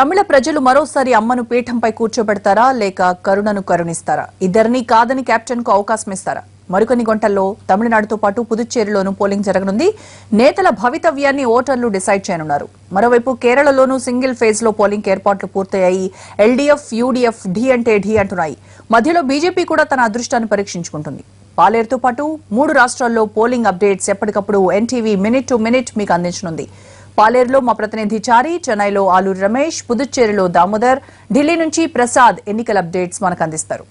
తమిళ ప్రజలు మరోసారి అమ్మను పీఠంపై కూర్చోబెడతారా లేక కరుణను కరుణిస్తారా? ఇద్దరినీ కాదని కెప్టెన్ కు అవకాశం ఇస్తారా? మరికొన్ని గంటల్లో తమిళనాడుతో పాటు పుదుచ్చేరిలోనూ పోలింగ్ జరగనుంది. నేతల భవితవ్యాన్ని ఓటర్లు డిసైడ్ చేయనున్నారు. మరోవైపు కేరళలోనూ సింగిల్ ఫేజ్ లో పోలింగ్ ఏర్పాట్లు పూర్తయ్యాయి. ఎల్డీఎఫ్, యూడీఎఫ్ ఢీ అంటే ఢీ అంటున్నాయి. మధ్యలో బీజేపీ కూడా తన అదృష్టాన్ని పరీక్షించుకుంటుంది. పాలేరుతో పాటు 3 రాష్ట్రాల్లో పోలింగ్ అప్డేట్స్ ఎప్పటికప్పుడు ఎన్టీవీ మినిట్ టు మినిట్ మీకు అందించనుంది. పాలేరులో మా ప్రతినిధి చారి, చెన్నైలో ఆలూరి రమేష్, పుదుచ్చేరిలో దామోదర్, ఢిల్లీ నుంచి ప్రసాద్ ఎన్నికల అప్డేట్స్ మనకు అందిస్తారు.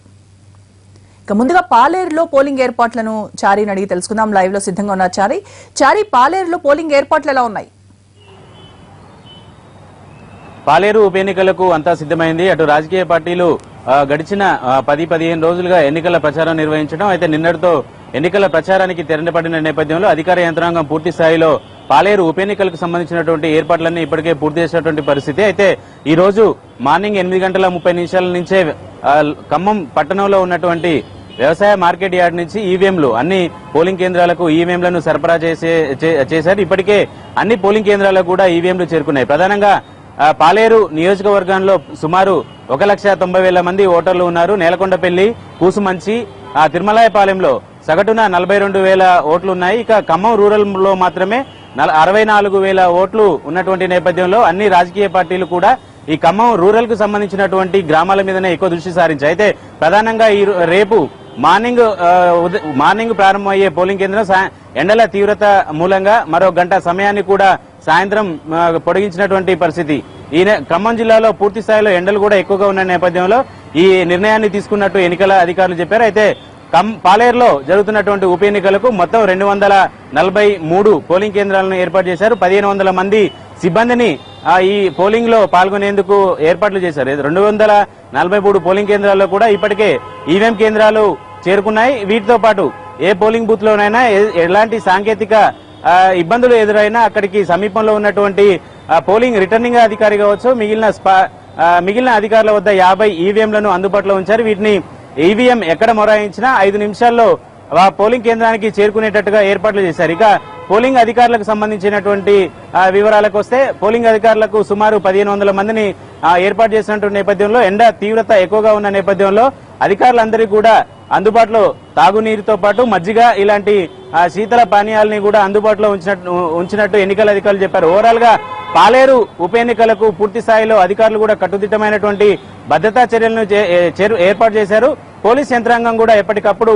ఇక ముందుగా పాలేరులో పోలింగ్ ఏర్పాట్లను చారిని అడిగి తెలుసుకుందాం. లైవ్ లో సిద్ధంగా ఉన్న చారి, పాలేరులో పోలింగ్ ఏర్పాట్లు ఎలా ఉన్నాయి? పాలేరు ఉప ఎన్నికలకు అంతా సిద్ధమైంది. అటు రాజకీయ పార్టీలు గడిచిన 10-15 రోజులుగా ఎన్నికల ప్రచారం నిర్వహించడం, అయితే నిన్నటితో ఎన్నికల ప్రచారానికి తెరపడిన నేపథ్యంలో అధికార యంత్రాంగం పూర్తి స్థాయిలో పాలేరు ఉప ఎన్నికలకు సంబంధించినటువంటి ఏర్పాట్లన్నీ ఇప్పటికే పూర్తి చేసినటువంటి పరిస్థితి. అయితే ఈ రోజు మార్నింగ్ 8:30 నుంచే ఖమ్మం పట్టణంలో ఉన్నటువంటి వ్యవసాయ మార్కెట్ యార్డ్ నుంచి ఈవీఎంలు అన్ని పోలింగ్ కేంద్రాలకు ఈవీఎంలను సరఫరా చేశారు. ఇప్పటికే అన్ని పోలింగ్ కేంద్రాలకు కూడా ఈవీఎంలు చేరుకున్నాయి. ప్రధానంగా పాలేరు నియోజకవర్గంలో సుమారు 1,90,000 మంది ఓటర్లు ఉన్నారు. నేలకొండపల్లి, కూసుమంచి, తిరుమలాయపాలెంలో సగటున 42,000 ఓట్లు ఉన్నాయి. ఇక ఖమ్మం రూరల్ లో మాత్రమే 64,000 ఓట్లు ఉన్నటువంటి నేపథ్యంలో అన్ని రాజకీయ పార్టీలు కూడా ఈ ఖమ్మం రూరల్ కు సంబంధించినటువంటి గ్రామాల మీదనే ఎక్కువ దృష్టి సారించాయి. అయితే ప్రధానంగా రేపు మార్నింగ్ ప్రారంభమయ్యే పోలింగ్ కేంద్రం ఎండల తీవ్రత మూలంగా మరో గంట సమయాన్ని కూడా సాయంత్రం పొడిగించినటువంటి పరిస్థితి. ఈ ఖమ్మం జిల్లాలో పూర్తి స్థాయిలో ఎండలు కూడా ఎక్కువగా ఉన్న నేపథ్యంలో ఈ నిర్ణయాన్ని తీసుకున్నట్టు ఎన్నికల అధికారులు చెప్పారు. అయితే పాలేరులో జరుగుతున్నటువంటి ఉప ఎన్నికలకు మొత్తం 243 పోలింగ్ కేంద్రాలను ఏర్పాటు చేశారు. 1,500 మంది సిబ్బందిని ఈ పోలింగ్ లో పాల్గొనేందుకు ఏర్పాట్లు చేశారు. 243 పోలింగ్ కేంద్రాల్లో కూడా ఇప్పటికే ఈవీఎం కేంద్రాలు చేరుకున్నాయి. వీటితో పాటు ఏ పోలింగ్ బూత్ లోనైనా ఎలాంటి సాంకేతిక ఇబ్బందులు ఎదురైనా అక్కడికి సమీపంలో ఉన్నటువంటి పోలింగ్ రిటర్నింగ్ అధికారి కావచ్చు, మిగిలిన అధికారుల వద్ద 50 ఈవీఎంలను అందుబాటులో ఉంచారు. వీటిని ఈవీఎం ఎక్కడ మొరాయించినా 5 నిమిషాల్లో పోలింగ్ కేంద్రానికి చేరుకునేటట్టుగా ఏర్పాట్లు చేశారు. ఇక పోలింగ్ అధికారులకు సంబంధించినటువంటి వివరాలకు వస్తే పోలింగ్ అధికారులకు సుమారు 1,500 మందిని ఏర్పాటు చేసినటువంటి నేపథ్యంలో ఎండ తీవ్రత ఎక్కువగా ఉన్న నేపథ్యంలో అధికారులందరికీ కూడా అందుబాటులో తాగునీరుతో పాటు మజ్జిగ ఇలాంటి శీతల పానీయాలని కూడా అందుబాటులో ఉంచినట్టు ఎన్నికల అధికారులు చెప్పారు. ఓవరాల్ గా పాలేరు ఉప ఎన్నికలకు పూర్తి స్థాయిలో అధికారులు కూడా కట్టుదిట్టమైనటువంటి భద్రతా చర్యలను ఏర్పాటు చేశారు. పోలీస్ యంత్రాంగం కూడా ఎప్పటికప్పుడు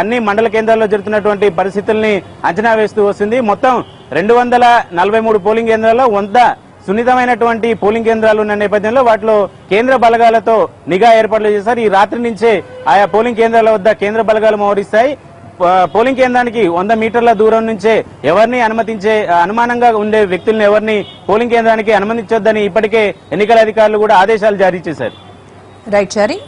అన్ని మండల కేంద్రాల్లో జరుగుతున్నటువంటి పరిస్థితుల్ని అంచనా వేస్తూ వస్తుంది. మొత్తం 243 పోలింగ్ కేంద్రాల్లో 100 సున్నితమైనటువంటి పోలింగ్ కేంద్రాలు ఉన్న నేపథ్యంలో వాటిలో కేంద్ర బలగాలతో నిఘా ఏర్పాట్లు చేశారు. ఈ రాత్రి నుంచే ఆయా పోలింగ్ కేంద్రాల వద్ద కేంద్ర బలగాలు మోహరిస్తాయి. పోలింగ్ కేంద్రానికి 100 మీటర్ల దూరం నుంచే ఎవరిని అనుమానంగా ఉండే వ్యక్తులను ఎవరిని పోలింగ్ కేంద్రానికి అనుమతించొద్దని ఇప్పటికే ఎన్నికల అధికారులు కూడా ఆదేశాలు జారీ చేశారు. రైట్ చారి.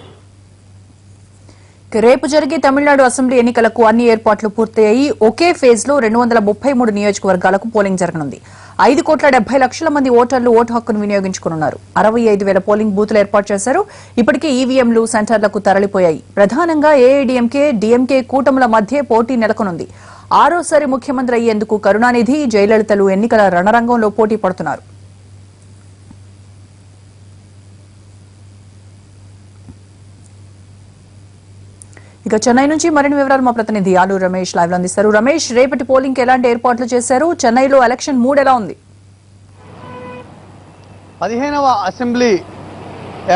రేపు జరిగే తమిళనాడు అసెంబ్లీ ఎన్నికలకు అన్ని ఏర్పాట్లు పూర్తయ్యాయి. ఒకే ఫేజ్ లో 233 నియోజకవర్గాలకు పోలింగ్ జరగనుంది. 5,70,00,000 మంది ఓటర్లు ఓటు హక్కును వినియోగించుకున్నారు. 65,000 పోలింగ్ బూతులు ఏర్పాటు చేశారు. ఇప్పటికే ఈవీఎంలు సెంటర్లకు తరలిపోయాయి. ప్రధానంగా ఏఐడీఎంకే, డీఎంకే కూటముల మధ్య పోటీ నెలకొనుంది. 6వసారి ముఖ్యమంత్రి అయ్యేందుకు కరుణానిధి, జయలలితలు ఎన్నికల రణరంగంలో పోటీ పడుతున్నారు. ఇక చెన్నై నుంచి మరిన్ని వివరాలు మా ప్రతినిధి ఆలూరి రమేష్ లైవ్ లో అందిస్తారు. రమేష్, రేపటి పోలింగ్ ఎలాంటి ఏర్పాట్లు చేశారు? చెన్నైలో ఎలక్షన్ మూడ్ ఎలా ఉంది? 15వ అసెంబ్లీ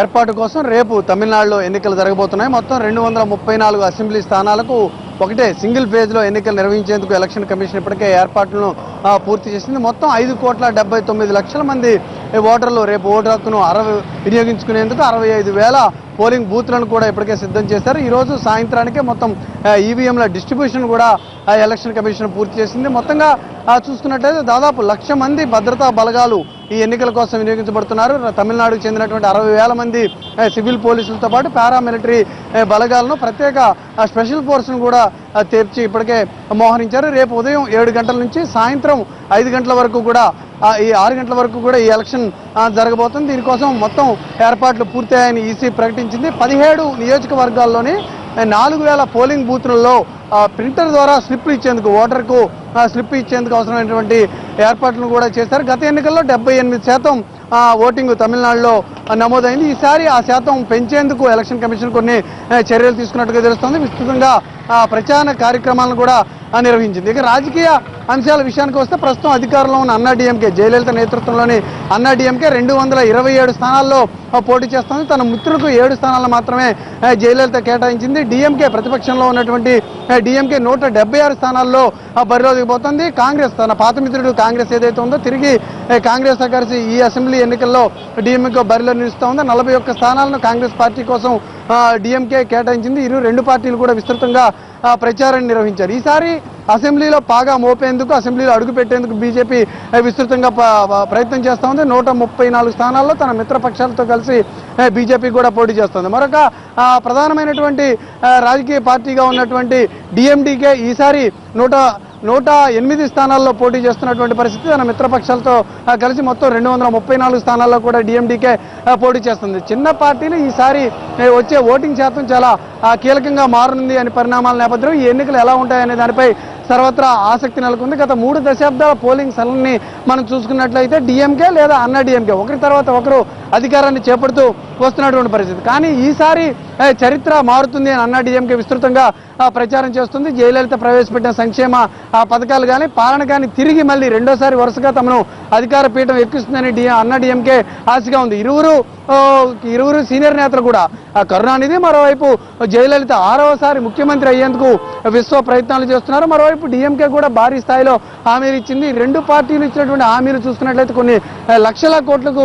ఏర్పాటు కోసం రేపు తమిళనాడులో ఎన్నికలు జరగబోతున్నాయి. మొత్తం 234 అసెంబ్లీ స్థానాలకు ఒకటే సింగిల్ ఫేజ్ లో ఎన్నికలు నిర్వహించేందుకు ఎలక్షన్ కమిషన్ ఇప్పటికే ఏర్పాట్లను పూర్తి చేసింది. మొత్తం 5,79,00,000 మంది ఓటర్లు రేపు ఓటు హక్కును వినియోగించుకునేందుకు 65,000 పోలింగ్ బూత్లను కూడా ఇప్పటికే సిద్ధం చేశారు. ఈ రోజు సాయంత్రానికే మొత్తం ఈవీఎంల డిస్ట్రిబ్యూషన్ కూడా ఎలక్షన్ కమిషన్ పూర్తి చేసింది. మొత్తంగా చూసుకున్నట్లయితే దాదాపు 1,00,000 మంది భద్రతా బలగాలు ఈ ఎన్నికల కోసం వినియోగించబడుతున్నారు. తమిళనాడుకు చెందినటువంటి 60,000 మంది సివిల్ పోలీసులతో పాటు పారామిలిటరీ బలగాలను, ప్రత్యేక స్పెషల్ ఫోర్స్ ను కూడా తెర్చి ఇప్పటికే మోహరించారు. రేపు ఉదయం 7 గంటల నుంచి సాయంత్రం 5 గంటల వరకు కూడా ఈ 6 గంటల వరకు కూడా ఈ ఎలక్షన్ జరగబోతుంది. దీనికోసం మొత్తం ఏర్పాట్లు పూర్తయ్యాయని ఈసీ ప్రకటించింది. 17 నియోజకవర్గాల్లోని 4,000 పోలింగ్ బూత్లలో ప్రింటర్ ద్వారా స్లిప్లు ఇచ్చేందుకు, ఓటర్కు స్లిప్ ఇచ్చేందుకు అవసరమైనటువంటి ఏర్పాట్లను కూడా చేశారు. గత ఎన్నికల్లో 78% ఓటింగ్ తమిళనాడులో నమోదైంది. ఈసారి ఆ శాతం పెంచేందుకు ఎలక్షన్ కమిషన్ కొన్ని చర్యలు తీసుకున్నట్టుగా తెలుస్తోంది. విస్తృతంగా ప్రచార కార్యక్రమాలను కూడా నిర్వహించింది. ఇక రాజకీయ అంశాల విషయానికి వస్తే ప్రస్తుతం అధికారంలో ఉన్న అన్నాడీఎంకే, జయలలిత నేతృత్వంలోని అన్నాడీఎంకే 227 స్థానాల్లో పోటీ చేస్తోంది. తన మిత్రులకు 7 స్థానాలను మాత్రమే జయలలిత కేటాయించింది. డిఎంకే ప్రతిపక్షంలో ఉన్నటువంటి డిఎంకే 176 స్థానాల్లో బరిలో దిగబోతోంది. కాంగ్రెస్ తన పాత మిత్రుడు కాంగ్రెస్ ఏదైతే ఉందో తిరిగి కాంగ్రెస్ కలిసి ఈ అసెంబ్లీ ఎన్నికల్లో డిఎంకే బరిలో నిలుస్తోంది. 41 స్థానాలను కాంగ్రెస్ పార్టీ కోసం డిఎంకే కేటాయించింది. రెండు పార్టీలు కూడా విస్తృతంగా ప్రచారాన్ని నిర్వహించారు. ఈసారి అసెంబ్లీలో పాగా మోపేందుకు, అసెంబ్లీలో అడుగు పెట్టేందుకు బీజేపీ విస్తృతంగా ప్రయత్నం చేస్తూ ఉంది. 134 స్థానాల్లో తన మిత్రపక్షాలతో కలిసి బీజేపీ కూడా పోటీ చేస్తుంది. మరొక ప్రధానమైనటువంటి రాజకీయ పార్టీగా ఉన్నటువంటి డిఎండికే ఈసారి 108 స్థానాల్లో పోటీ చేస్తున్నటువంటి పరిస్థితి. తన మిత్రపక్షాలతో కలిసి మొత్తం 234 స్థానాల్లో కూడా డిఎండికే పోటీ చేస్తుంది. చిన్న పార్టీలు ఈసారి వచ్చే ఓటింగ్ శాతం చాలా కీలకంగా మారుంది అనే పరిణామాల నేపథ్యంలో ఈ ఎన్నికలు ఎలా ఉంటాయనే దానిపై సర్వత్రా ఆసక్తి నెలకొంది. గత 3 దశాబ్దాల పోలింగ్ సరళిని మనం చూసుకున్నట్లయితే డిఎంకే లేదా అన్నా డిఎంకే ఒకరి తర్వాత ఒకరు అధికారాన్ని చేపడుతూ వస్తున్నటువంటి పరిస్థితి. కానీ ఈసారి చరిత్ర మారుతుంది అని అన్నా డిఎంకే విస్తృతంగా ప్రచారం చేస్తుంది. జయలలిత ప్రవేశపెట్టిన సంక్షేమ పథకాలు కానీ పాలన కానీ తిరిగి మళ్ళీ రెండోసారి వరుసగా తమను అధికార పీఠం ఎక్కిస్తుందని అన్నా డిఎంకే ఆశగా ఉంది. ఇరువురు సీనియర్ నేతలు కూడా కరుణానిధి, మరోవైపు జయలలిత 6వసారి ముఖ్యమంత్రి అయ్యేందుకు విశ్వ ప్రయత్నాలు చేస్తున్నారు. మరోవైపు డిఎంకే కూడా భారీ స్థాయిలో హామీలు ఇచ్చింది. రెండు పార్టీలు ఇచ్చినటువంటి హామీలు చూసుకున్నట్లయితే కొన్ని లక్షల కోట్లకు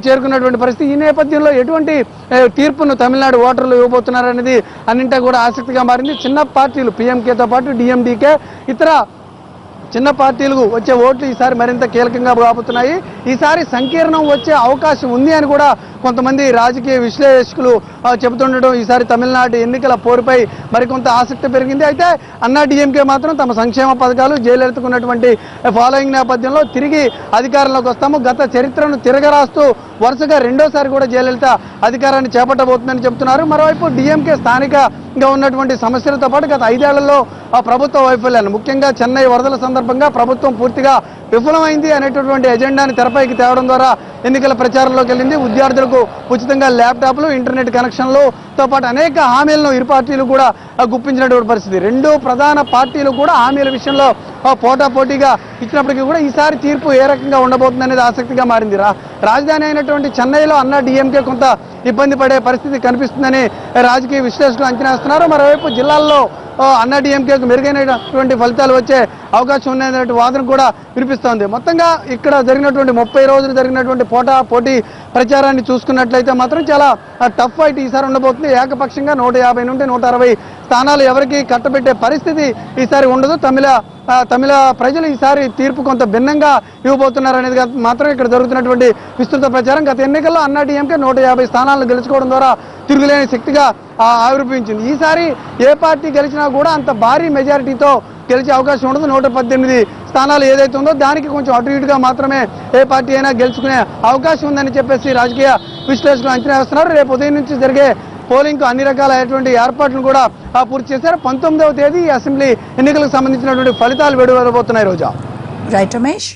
చేరుకున్నటువంటి పరిస్థితి. ఈ నేపథ్యంలో ఎటువంటి తీర్పును తమిళనాడు ఓటర్లు ఇవ్వబోతున్నారనేది అన్నింటా కూడా ఆసక్తిగా మారింది. చిన్న పార్టీలు పిఎంకేతో పాటు డిఎండికే ఇతర చిన్న పార్టీలకు వచ్చే ఓట్లు ఈసారి మరింత కీలకంగా కాబోతున్నాయి. ఈసారి సంకీర్ణం వచ్చే అవకాశం ఉంది అని కూడా కొంతమంది రాజకీయ విశ్లేషకులు చెబుతుండటం ఈసారి తమిళనాడు ఎన్నికల పోరుపై మరికొంత ఆసక్తి పెరిగింది. అయితే అన్నా డిఎంకే మాత్రం తమ సంక్షేమ పథకాలు, జయలలితకు ఉన్నటువంటి ఫాలోయింగ్ నేపథ్యంలో తిరిగి అధికారంలోకి వస్తాము, గత చరిత్రను తిరగరాస్తూ వరుసగా రెండోసారి కూడా జయలలిత అధికారాన్ని చేపట్టబోతుందని చెబుతున్నారు. మరోవైపు డిఎంకే స్థానికంగా ఉన్నటువంటి సమస్యలతో పాటు గత 5 ఏళ్లలో ప్రభుత్వ వైఫల్యాలు, ముఖ్యంగా చెన్నై వరదల సందర్భంగా ప్రభుత్వం పూర్తిగా విఫలమైంది అనేటటువంటి ఎజెండాని తెరపైకి తేవడం ద్వారా ఎన్నికల ప్రచారంలోకి వెళ్ళింది. ఉద్యోగులకు ఉచితంగా ల్యాప్టాప్లు, ఇంటర్నెట్ కనెక్షన్లతో పాటు అనేక హామీలను ఇరు పార్టీలు కూడా గుప్పించినటువంటి పరిస్థితి. రెండు ప్రధాన పార్టీలు కూడా హామీల విషయంలో పోటాపోటీగా ఇచ్చినప్పటికీ కూడా ఈసారి తీర్పు ఏ రకంగా ఉండబోతుంది అనేది ఆసక్తిగా మారింది. రాజధాని అయినటువంటి చెన్నైలో అన్నా డిఎంకే కొంత ఇబ్బంది పడే పరిస్థితి కనిపిస్తుందని రాజకీయ విశ్లేషకులు అంచనా వేస్తున్నారు. మరోవైపు జిల్లాల్లో అన్నా డిఎంకేకు మెరుగైనటువంటి ఫలితాలు వచ్చే అవకాశం ఉన్నటువంటి వాదన కూడా వినిపిస్తోంది. మొత్తంగా ఇక్కడ జరిగినటువంటి 30 రోజులు జరిగినటువంటి పోటీ ప్రచారాన్ని చూసుకున్నట్లయితే మాత్రం చాలా టఫ్ ఫైట్ ఈసారి ఉండబోతుంది. ఏకపక్షంగా 150 నుండి 160 స్థానాలు ఎవరికి కట్టబెట్టే పరిస్థితి ఈసారి ఉండదు. తమిళ ప్రజలు ఈసారి తీర్పు కొంత భిన్నంగా ఇవ్వబోతున్నారు అనేది మాత్రం ఇక్కడ జరుగుతున్నటువంటి విస్తృత ప్రచారం. గత ఎన్నికల్లో అన్నా డిఎంకే 150 స్థానాలను గెలుచుకోవడం ద్వారా తిరుగులేని శక్తిగా ఆవిర్భవించింది. ఈసారి ఏ పార్టీ గెలిచినా కూడా అంత భారీ మెజారిటీతో గెలిచే అవకాశం ఉండదు. 118 స్థానాలు ఏదైతే ఉందో దానికి కొంచెం అటు ఇటుగా మాత్రమే ఏ పార్టీ అయినా గెలుచుకునే అవకాశం ఉందని చెప్పేసి రాజకీయ విశ్లేషకులు అంచనా వేస్తున్నారు. రేపు ఉదయం నుంచి జరిగే పోలింగ్ కు అన్ని రకాలైనటువంటి ఏర్పాట్లను కూడా పూర్తి చేశారు. 19వ తేదీ ఈ అసెంబ్లీ ఎన్నికలకు సంబంధించినటువంటి ఫలితాలు వెలువడబోతున్నాయి. రోజా. రైట్ రమేష్.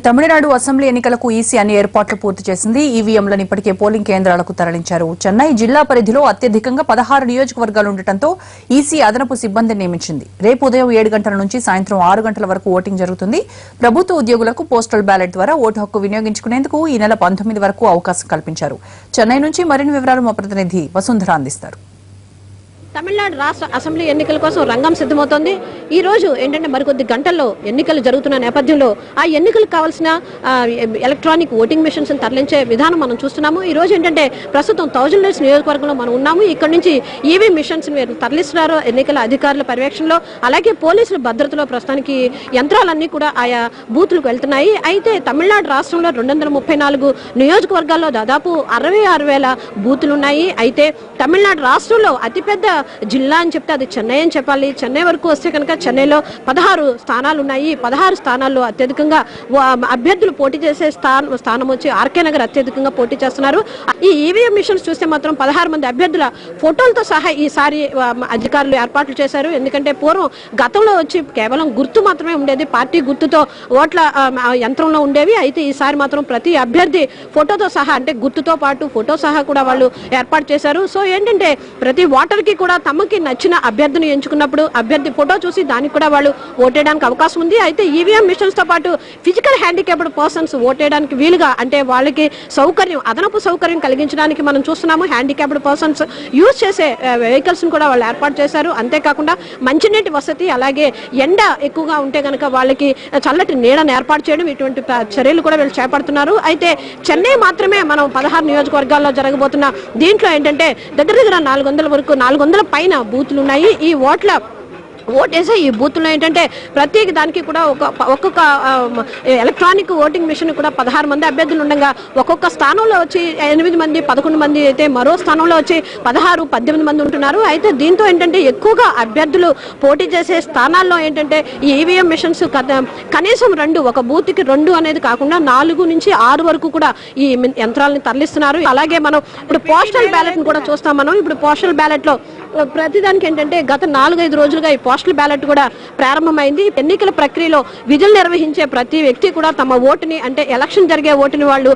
తమిళనాడు అసెంబ్లీ ఎన్నికలకు ఈసీ అన్ని ఏర్పాట్లు పూర్తి చేసింది. ఈవీఎంలను ఇప్పటికే పోలింగ్ కేంద్రాలకు తరలించారు. చెన్నై జిల్లా పరిధిలో అత్యధికంగా 16 నియోజకవర్గాలు ఉండటంతో ఈసీ అదనపు సిబ్బందిని నియమించింది. రేపు ఉదయం 7 గంటల నుంచి సాయంత్రం 6 గంటల వరకు ఓటింగ్ జరుగుతుంది. ప్రభుత్వ ఉద్యోగులకు పోస్టల్ బ్యాలెట్ ద్వారా ఓటు హక్కు వినియోగించుకునేందుకు ఈ నెల 19 వరకు అవకాశం కల్పించారు. చెన్నై నుంచి మరిన్ని వివరాలు మా ప్రతినిధి వసుంధర అందిస్తారు. తమిళనాడు రాష్ట్ర అసెంబ్లీ ఎన్నికల కోసం రంగం సిద్ధమవుతోంది. ఈ రోజు ఏంటంటే మరికొద్ది గంటల్లో ఎన్నికలు జరుగుతున్న నేపథ్యంలో ఆ ఎన్నికలకు కావాల్సిన ఎలక్ట్రానిక్ ఓటింగ్ మెషిన్స్ తరలించే విధానం మనం చూస్తున్నాము. ఈ రోజు ఏంటంటే ప్రస్తుతం 1000 లీడ్స్ నియోజకవర్గంలో మనం ఉన్నాము. ఇక్కడ నుంచి ఈవీ మిషన్స్ తరలిస్తున్నారు ఎన్నికల అధికారుల పర్యవేక్షణలో. అలాగే పోలీసుల భద్రతలో ప్రస్తుతానికి యంత్రాలన్నీ కూడా ఆయా బూత్లకు వెళ్తున్నాయి. అయితే తమిళనాడు రాష్ట్రంలో 234 నియోజకవర్గాల్లో దాదాపు 66,000 బూతులు ఉన్నాయి. అయితే తమిళనాడు రాష్ట్రంలో అతిపెద్ద జిల్లా అని చెప్తే అది చెన్నై అని చెప్పాలి. చెన్నై వరకు వస్తే కనుక చెన్నైలో 16 స్థానాలు ఉన్నాయి. 16 స్థానాల్లో అత్యధికంగా అభ్యర్థులు పోటీ చేసే స్థానం వచ్చి ఆర్కే నగర్ అత్యధికంగా పోటీ చేస్తున్నారు. ఈ ఈవీఎం మిషన్స్ చూస్తే మాత్రం 16 మంది అభ్యర్థుల ఫోటోలతో సహా ఈసారి అధికారులు ఏర్పాట్లు చేశారు. ఎందుకంటే పూర్వం గతంలో వచ్చి కేవలం గుర్తు మాత్రమే ఉండేది, పార్టీ గుర్తుతో ఓట్ల యంత్రంలో ఉండేవి. అయితే ఈసారి మాత్రం ప్రతి అభ్యర్థి ఫోటోతో సహా, అంటే గుర్తుతో పాటు ఫోటో సహా కూడా వాళ్ళు ఏర్పాటు చేశారు. సో ఏంటంటే ప్రతి ఓటర్ కి కూడా తమకి నచ్చిన అభ్యర్థిని ఎంచుకున్నప్పుడు అభ్యర్థి ఫోటో చూసి దానికి కూడా వాళ్ళు ఓటేయడానికి అవకాశం ఉంది. అయితే ఈవీఎం మిషన్స్ తో పాటు ఫిజికల్ హ్యాండిక్యాప్డ్ పర్సన్స్ ఓటేయడానికి వీలుగా, అంటే వాళ్ళకి సౌకర్యం, అదనపు సౌకర్యం కలిగించడానికి మనం చూస్తున్నాము. హ్యాండిక్యాప్డ్ పర్సన్స్ యూజ్ చేసే వెహికల్స్ కూడా వాళ్ళు ఏర్పాటు చేశారు. అంతేకాకుండా మంచినీటి వసతి, అలాగే ఎండ ఎక్కువగా ఉంటే కనుక వాళ్ళకి చల్లటి నీడను ఏర్పాటు చేయడం, ఇటువంటి చర్యలు కూడా వీళ్ళు చేపడుతున్నారు. అయితే చెన్నై మాత్రమే మనం 16 నియోజకవర్గాల్లో జరగబోతున్న దీంట్లో ఏంటంటే దగ్గర 400 పైన బూతులు ఉన్నాయి. ఈ ఓటేసే ఈ బూత్లో ఏంటంటే ప్రతి దానికి కూడా ఒక్కొక్క ఎలక్ట్రానిక్ ఓటింగ్ మిషన్ కూడా 16 మంది అభ్యర్థులు ఉండగా ఒక్కొక్క స్థానంలో వచ్చి 8 మంది 11 మంది అయితే మరో స్థానంలో వచ్చి 16 18 మంది ఉంటున్నారు. అయితే దీంతో ఏంటంటే ఎక్కువగా అభ్యర్థులు పోటీ చేసే స్థానాల్లో ఏంటంటే ఈ ఈవీఎం మిషన్స్ కనీసం 2, ఒక బూత్కి 2 అనేది కాకుండా 4 నుంచి 6 వరకు కూడా ఈ యంత్రాలను తరలిస్తున్నారు. అలాగే మనం ఇప్పుడు పోస్టల్ బ్యాలెట్ కూడా చూస్తాం. మనం ఇప్పుడు పోస్టల్ బ్యాలెట్ లో ప్రతిదానికి ఏంటంటే గత 4-5 రోజులుగా ఈ పోస్టల్ బ్యాలెట్ కూడా ప్రారంభమైంది. ఎన్నికల ప్రక్రియలో విధులు నిర్వహించే ప్రతి వ్యక్తి కూడా తమ ఓటుని, అంటే ఎలక్షన్ జరిగే ఓటుని వాళ్ళు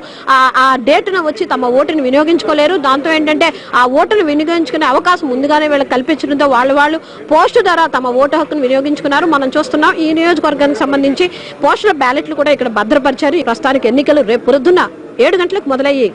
ఆ డేట్ను వచ్చి తమ ఓటుని వినియోగించుకోలేరు. దాంతో ఏంటంటే ఆ ఓటును వినియోగించుకునే అవకాశం ముందుగానే వీళ్ళకి కల్పించడంతో వాళ్ళు పోస్టు ద్వారా తమ ఓటు హక్కును వినియోగించుకున్నారు. మనం చూస్తున్నాం ఈ నియోజకవర్గానికి సంబంధించి పోస్టల్ బ్యాలెట్లు కూడా ఇక్కడ భద్రపరిచారు. ప్రస్తుతానికి ఎన్నికలు రేపు పొద్దున్న 7 గంటలకు మొదలయ్యి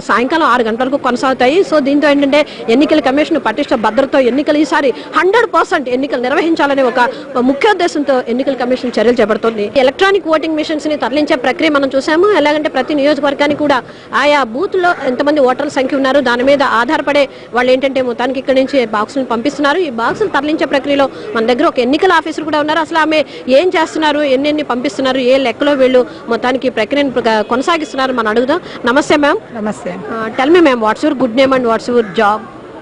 సాయంకాలం 6 గంటలకు కొనసాగుతాయి. సో దీంతో ఏంటంటే ఎన్నికల కమిషన్ పటిష్ట భద్రతతో ఎన్నికలు ఈసారి 100% ఎన్నికలు నిర్వహించాలనే ఒక ముఖ్య ఉద్దేశంతో ఎన్నికల కమిషన్ చర్యలు చేపడుతుంది. ఎలక్ట్రానిక్ ఓటింగ్ మిషన్స్ ని తరలించే ప్రక్రియ మనం చూసాము. ఎలాగంటే ప్రతి నియోజకవర్గానికి కూడా ఆయా బూత్ లో ఎంతమంది ఓటర్ల సంఖ్య ఉన్నారు దాని మీద ఆధారపడే వాళ్ళు ఏంటంటే మొత్తానికి ఇక్కడ నుంచి బాక్సులను పంపిస్తున్నారు. ఈ బాక్సులు తరలించే ప్రక్రియలో మన దగ్గర ఒక ఎన్నికల ఆఫీసర్ కూడా ఉన్నారు. అసలు ఆమె ఏం చేస్తున్నారు, ఎన్ని పంపిస్తున్నారు, ఏ లెక్కలో వీళ్ళు మొత్తానికి ప్రక్రియను కొనసాగిస్తున్నారు మనం అడుగుదాం. నమస్తే ma'am. Namaste. Tell me ma'am, what's your good name and what's your job?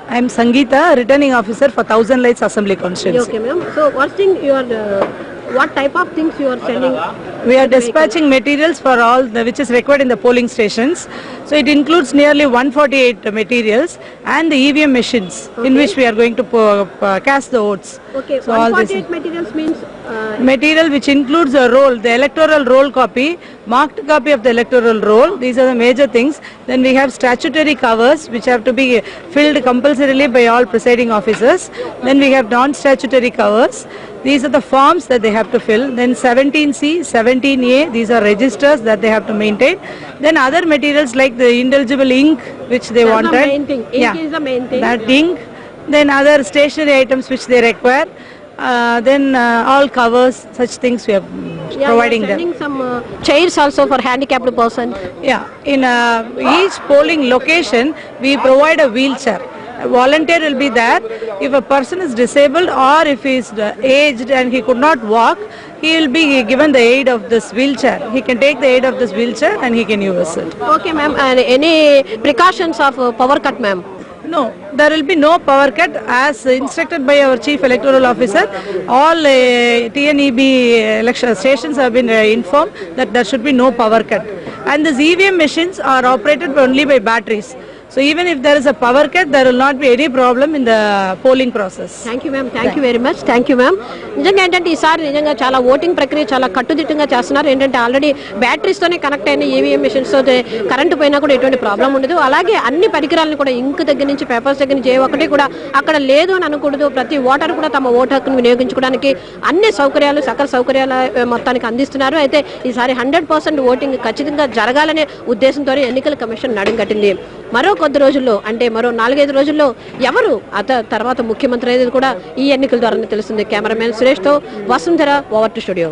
I am Sangeeta, returning officer for Thousand Lights Assembly Constituency. Okay ma'am. So what type of things you are sending? We are dispatching materials for all which is required in the polling stations. So it includes nearly 148 materials and the EVM machines in which we are going to cast the votes. Okay, So all this 148 materials means material which includes a roll, the electoral roll copy, marked copy of the electoral roll. These are the major things. Then we have statutory covers which have to be filled compulsorily by all presiding officers. Then we have non-statutory covers. These are the forms that they have to fill. Then 17C, 17A, these are registers that they have to maintain. Then other materials like the indelible ink which they that's wanted. the main thing. Ink is the main thing. That ink. Then other stationery items which they require. Then all covers, such things we are providing them. Sending some chairs also for handicapped person. Yeah, in each polling location we provide a wheelchair. A volunteer will be there. If a person is disabled or if he is aged and he could not walk, he will be given the aid of this wheelchair. He can take the aid of this wheelchair and he can use it. Okay ma'am, and any precautions of power cut ma'am? No, there will be no power cut as instructed by our chief electoral officer. All TNEB election stations have been informed that there should be no power cut. And these EVM machines are operated only by batteries. So even if there is a power cut, there will not be any problem in the polling process. Thank you ma'am, thank you very much, thank you ma'am. నిజంగా ఏంటంటే ఈసారి నిజంగా చాలా voting ప్రక్రియ చాలా కట్టుదిట్టంగా చేస్తున్నారు. ఏంటంటే ఆల్రెడీ బ్యాటరీస్తోనే కనెక్ట్ అయిన ఈవీఎం మిషన్స్ తో కరెంటు పోయినా కూడా ఎటువంటి ప్రాబ్లం ఉండదు. అలాగే అన్ని పరికరాలను కూడా ఇంక్ దగ్గర నుంచి పేపర్స్ దగ్గర నుంచి ఏ ఒక్కటి కూడా అక్కడ లేదు అని అనకూడదు. ప్రతి ఓటర్ కూడా తమ ఓటు హక్కును వినియోగించుకోవడానికి అన్ని సౌకర్యాలు, సకల సౌకర్యాల మొత్తానికి అందిస్తున్నారు. అయితే ఈసారి 100% ఓటింగ్ ఖచ్చితంగా జరగాలనే ఉద్దేశంతో ఎన్నికల కమిషన్ నడుంకట్టింది. మరో కొద్ది రోజుల్లో, అంటే మరో 4-5 రోజుల్లో ఎవరు తర్వాత ముఖ్యమంత్రి అనేది కూడా ఈ ఎన్నికల ద్వారా తెలుస్తుంది. కెమెరామెన్ సురేష్తో వసుంధర, ఓవర్ టు స్టూడియో.